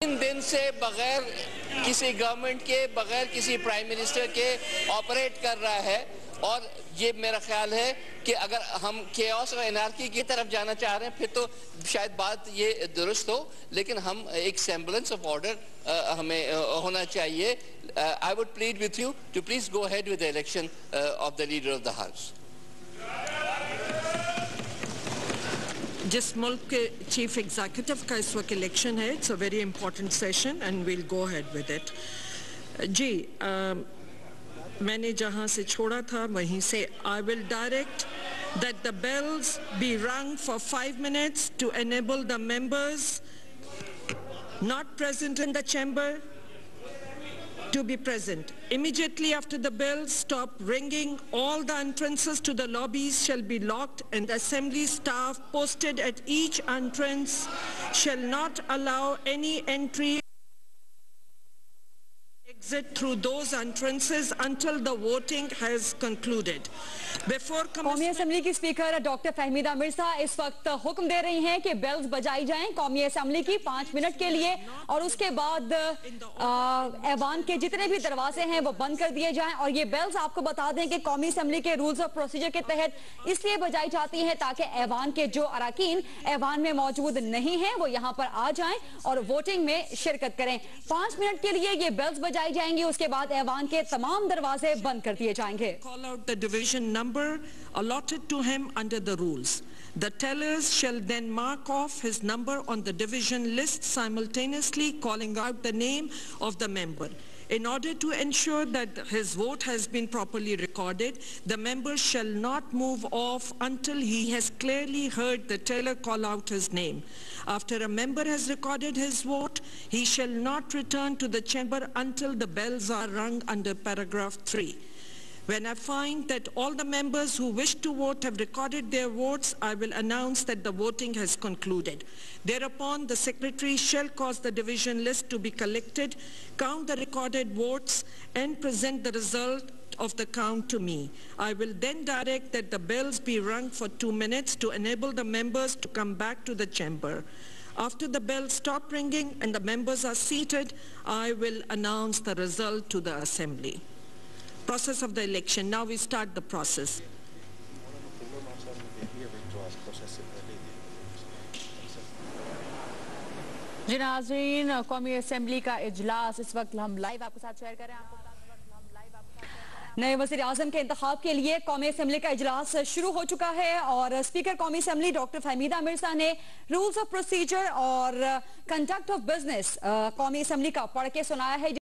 3 दिन से बगैर किसी गवर्नमेंट के, बगैर किसी प्राइम मिनिस्टर के ऑपरेट कर रहा है। और ये मेरा ख्याल है कि अगर हम केओस और एनार्की की तरफ जाना चाह रहे हैं फिर तो शायद बात ये दुरुस्त हो, लेकिन हम एक सेम्बलेंस ऑफ ऑर्डर हमें होना चाहिए। I would plead with you to please go ahead with the election of the leader of the house. जिस मुल्क के चीफ एग्जीक्यूटिव का इस वक्त इलेक्शन है, it's a very important session and we'll go ahead with it. जी, मैंने जहां से छोड़ा था वहीं से I will direct that the bells be rung for 5 minutes to enable the members not present in the chamber to be present. Immediately after the bells stop ringing, all the entrances to the lobbies shall be locked and the assembly staff posted at each entrance shall not allow any entry exit through those entrances until the voting has concluded. Before कौमी assembly की speaker doctor Fahmida Mirza इस वक्त हुक्म दे रही हैं कि bells बजाई जाएं कौमी असेंबली की 5 मिनट के लिए, और उसके बाद ऐवान के जितने भी दरवाजे हैं वो बंद कर दिए जाएं। और ये बेल्स आपको बता दें कि कौमी असेंबली के रूल्स ऑफ प्रोसीजर के तहत इसलिए बजाई जाती हैं ताकि ऐवान के जो अरकान ऐवान में मौजूद नहीं हैं वो यहाँ पर आ जाएं और वोटिंग में शिरकत करें। 5 मिनट के लिए ये बेल्स बजाई जाएंगी, उसके बाद ऐवान के तमाम दरवाजे बंद कर दिए जाएंगे। Call out the division number allotted to him under the rules. The tellers shall then mark off his number on the division list, simultaneously calling out the name of the member. In order to ensure that his vote has been properly recorded, the member shall not move off until he has clearly heard the teller call out his name. After a member has recorded his vote, he shall not return to the chamber until the bells are rung under paragraph 3. When I find that all the members who wish to vote have recorded their votes, I will announce that the voting has concluded. Thereupon, the secretary shall cause the division list to be collected, count the recorded votes, and present the result of the count to me. I will then direct that the bells be rung for 2 minutes to enable the members to come back to the chamber. After the bells stop ringing and the members are seated, I will announce the result to the assembly. Process of the election. Now we start the process. जी नाज़रीन, कौमी assembly का इजलास इस वक्त हम live आपके साथ share कर रहे हैं। नए वज़ीर आज़म के इंतखाब के लिए कौमी असेंबली का इजलास शुरू हो चुका है और स्पीकर कौमी असेंबली डॉक्टर फहमीदा मिर्जा ने रूल्स ऑफ प्रोसीजर और कंडक्ट ऑफ बिजनेस कौमी असेंबली का पढ़ के सुनाया है।